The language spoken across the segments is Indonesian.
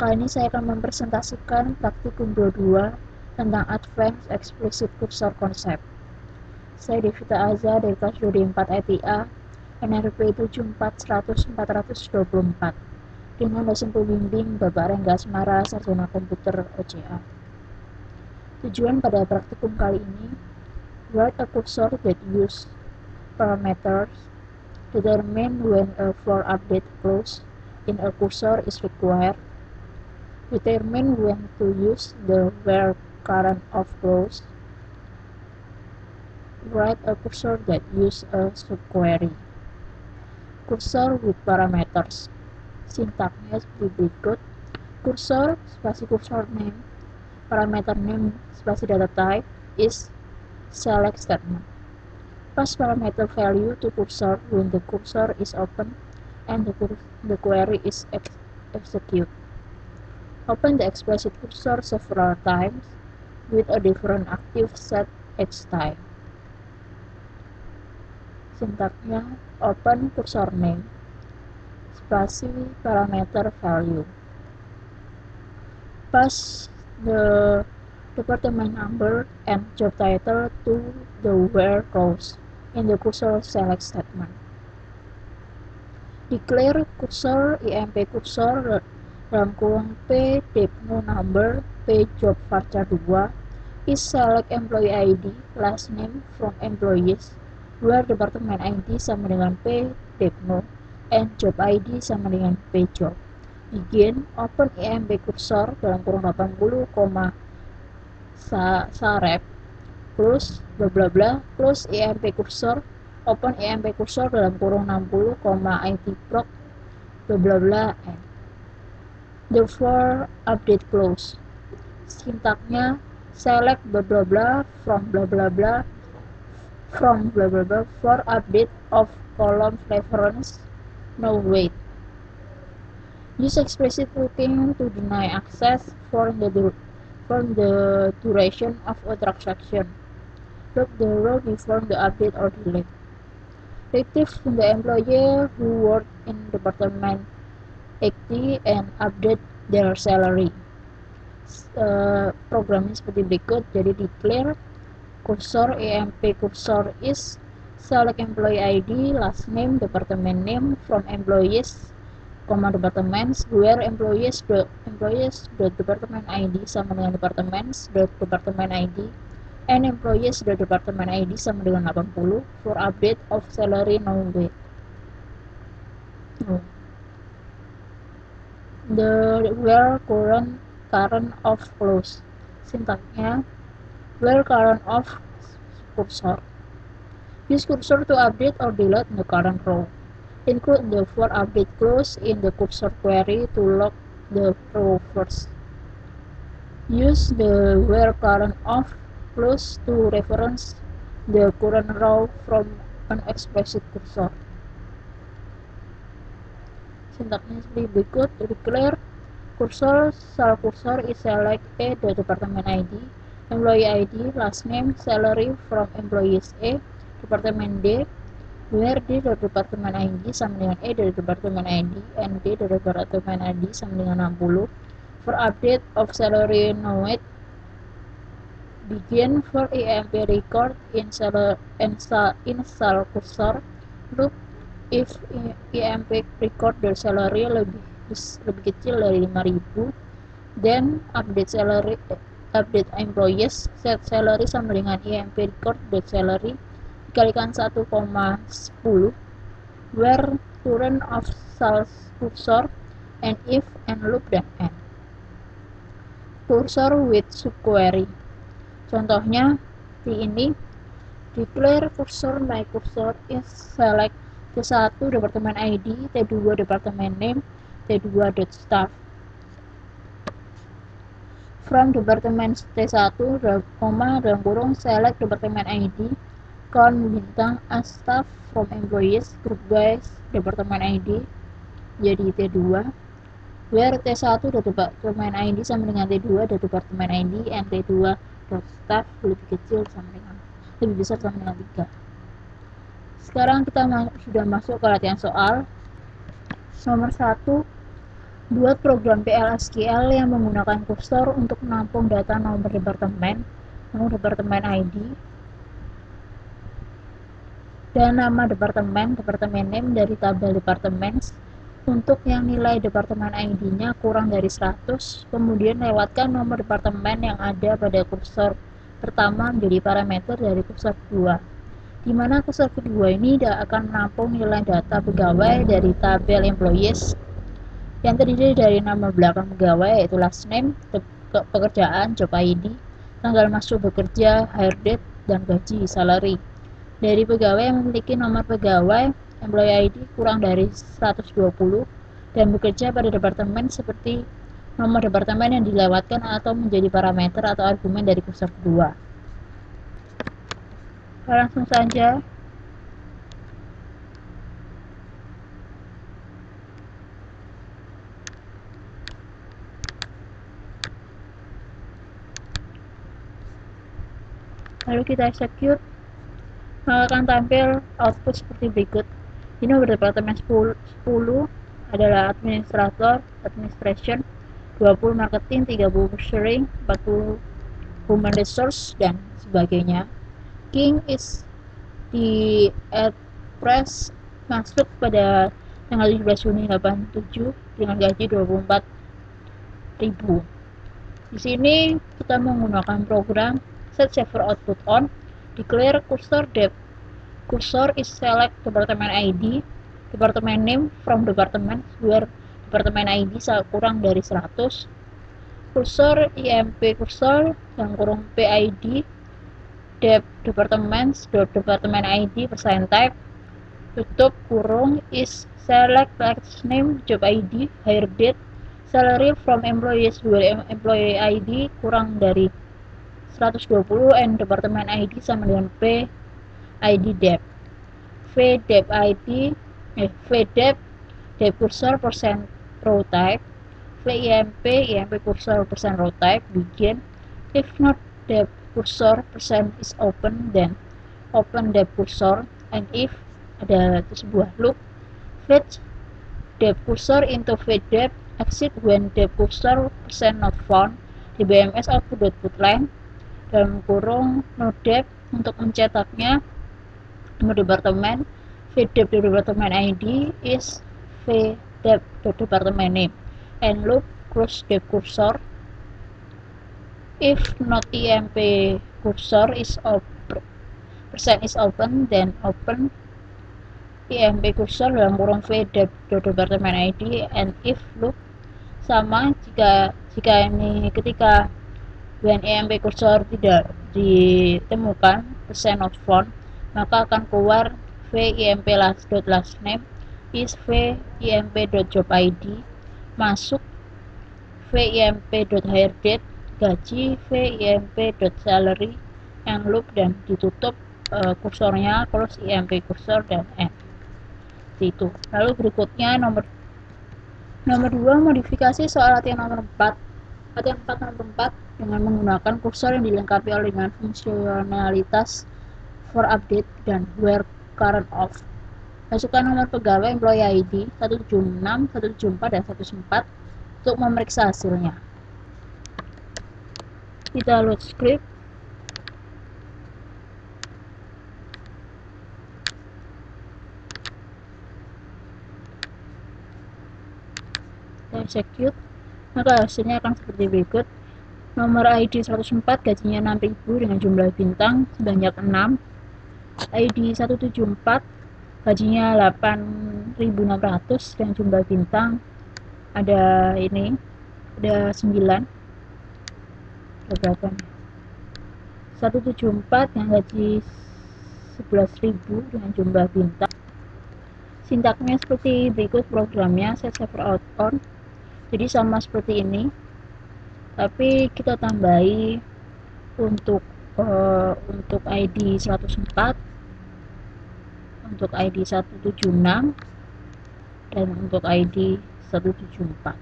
Kali ini saya akan mempresentasikan praktikum 22 tentang Advanced Explicit Cursor Concept. Saya Devita Aza dari kelas 2D4 ITA, NRP 74100424, dengan dosen pembimbing Bapak Rengga Asmara, Sarjana Komputer OCA. Tujuan pada praktikum kali ini, write a cursor that use parameters, determine when a for update clause in a cursor is required, determine when to use the where current of clause, write a cursor that use a subquery. Cursor with parameters. Sintaknya seperti berikut. Cursor spasi cursor name, parameter name spasi data type is select statement. Pass parameter value to cursor when the cursor is open and the query is executed. Open the explicit cursor several times with a different active set each time. Sintaknya open cursor name spasi parameter value. Pass the department number and job title to the where clause in the cursor select statement. Declare cursor imp cursor dalam kurung P depno number P job varchar 2 is select employee ID last name from employees where department ID sama dengan P depno and job ID sama dengan P job. Begin open imp cursor dalam kurung 80, sarep close bla bla bla close imp cursor open imp cursor dalam kurung 60, id proc bla bla bla and the for update clause. Sintaknya select bla bla bla from bla bla bla from bla bla bla for update of column reference no wait. Use explicit looking to deny access for the duration of a transaction. Look the row before the update or delete. Retrieve the employee who worked in department 80 and update their salary. Programnya seperti berikut. Jadi declare cursor imp cursor is select employee ID last name department name from employees, departments where employees department ID sama dengan departments department ID and employees department ID sama dengan 80 for update of salary no wait. The where current of clause. Sintaknya where current of cursor. Use cursor to update or delete the current row. Include the for update clause in the cursor query to lock the row first. Use the where current of clause to reference the current row from an explicit cursor. Sintaknya seperti berikut. Declare cursor cursor is select A the department ID, employee ID, last name, salary from employees A, department D, where D the department ID sama dengan E dari department ID and D dari department ID sama dengan 60 for update of salary no wait. Begin for imp record install cursor. Look if imp record the salary lebih kecil dari 5.000, then update employees, set salary sama dengan imp record the salary dikalikan 1,10 where current of sales cursor and if and loop dan end. Cursor with subquery. Contohnya di ini, declare cursor my cursor is select T1 department ID, T2 department name, T2 .staff. From department T1, dalam kurung select department ID, bintang as staff from employees, group by department ID, jadi T2. Where T1 department ID sama dengan T2 department ID and T2 staff lebih kecil sama dengan lebih besar sama dengan 3. Sekarang kita sudah masuk ke latihan soal. Nomor 1, Buat program PLSQL yang menggunakan kursor untuk menampung data nomor departemen ID, dan nama departemen name dari tabel departemen untuk yang nilai departemen ID-nya kurang dari 100, kemudian lewatkan nomor departemen yang ada pada kursor pertama menjadi parameter dari kursor kedua, di mana kursor kedua ini akan menampung nilai data pegawai dari tabel employees yang terdiri dari nama belakang pegawai yaitu last name, pekerjaan, job ID, tanggal masuk bekerja, hire date, dan gaji, salary. Dari pegawai yang memiliki nomor pegawai employee ID kurang dari 120 dan bekerja pada departemen seperti nomor departemen yang dilewatkan atau menjadi parameter atau argumen dari kursor kedua. Langsung saja. Lalu kita execute, maka akan tampil output seperti berikut. Ini nomor departemen 10 adalah administrator, administration, 20 marketing, 30 sharing, 40 human resource, dan sebagainya. King is di press masuk pada tanggal 17 Juni 87 dengan gaji 24.000. Di sini kita menggunakan program set saver output on, declare cursor depth. Cursor is select department ID, department name from department where department ID kurang dari 100, cursor imp cursor yang kurung PID, depth departments department ID percent type, tutup kurung is select last name, job ID, hire date, salary from employees where employee ID kurang dari 120 and department ID sama dengan P ID depth. V depth ID V depth cursor percent row type, VIMP cursor percent row type, begin. If not depth cursor percent is open, then open depth cursor, and if ada sebuah loop, fetch depth cursor into v depth, exit when depth cursor percent not found, di BMS output.putline dalam kurung no depth untuk mencetaknya nomor departemen, v depth departemen ID is v depth departemen name, and loop close depth cursor. If not imp cursor is open, percent is open, then open imp cursor dalam kurung v depth departemen ID, and if loop sama jika ini ketika when imp cursor tidak ditemukan percent not found, maka akan keluar vimp last name is vimp.job ID, masuk vimp.hire date, gaji vimp.salary, and loop, dan ditutup kursornya close imp cursor dan end. Itu. Lalu berikutnya nomor 2, modifikasi soal latihan nomor 4. Latihan 4 nomor 4 dengan menggunakan kursor yang dilengkapi dengan fungsionalitas for update dan where current off. Masukkan nomor pegawai employee ID 176, 174, dan 114 untuk memeriksa hasilnya. Kita load script. Kita execute, maka hasilnya akan seperti berikut. Nomor ID 104 gajinya 6.000 dengan jumlah bintang sebanyak 6. ID 174 gajinya 8.600 dengan jumlah bintang ada 9. Berapa nih? 174 yang gaji 11.000 dengan jumlah bintang. Sintaknya seperti berikut programnya, set saver out on. Jadi sama seperti ini, tapi kita tambahi untuk ID 104, untuk ID 176, dan untuk ID 174.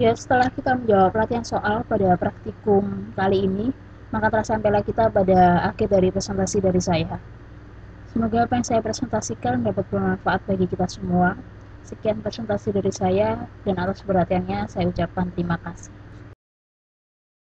Ya, setelah kita menjawab latihan soal pada praktikum kali ini, maka telah sampailah kita pada akhir dari presentasi dari saya. Semoga apa yang saya presentasikan dapat bermanfaat bagi kita semua. Sekian presentasi dari saya, dan atas perhatiannya saya ucapkan terima kasih.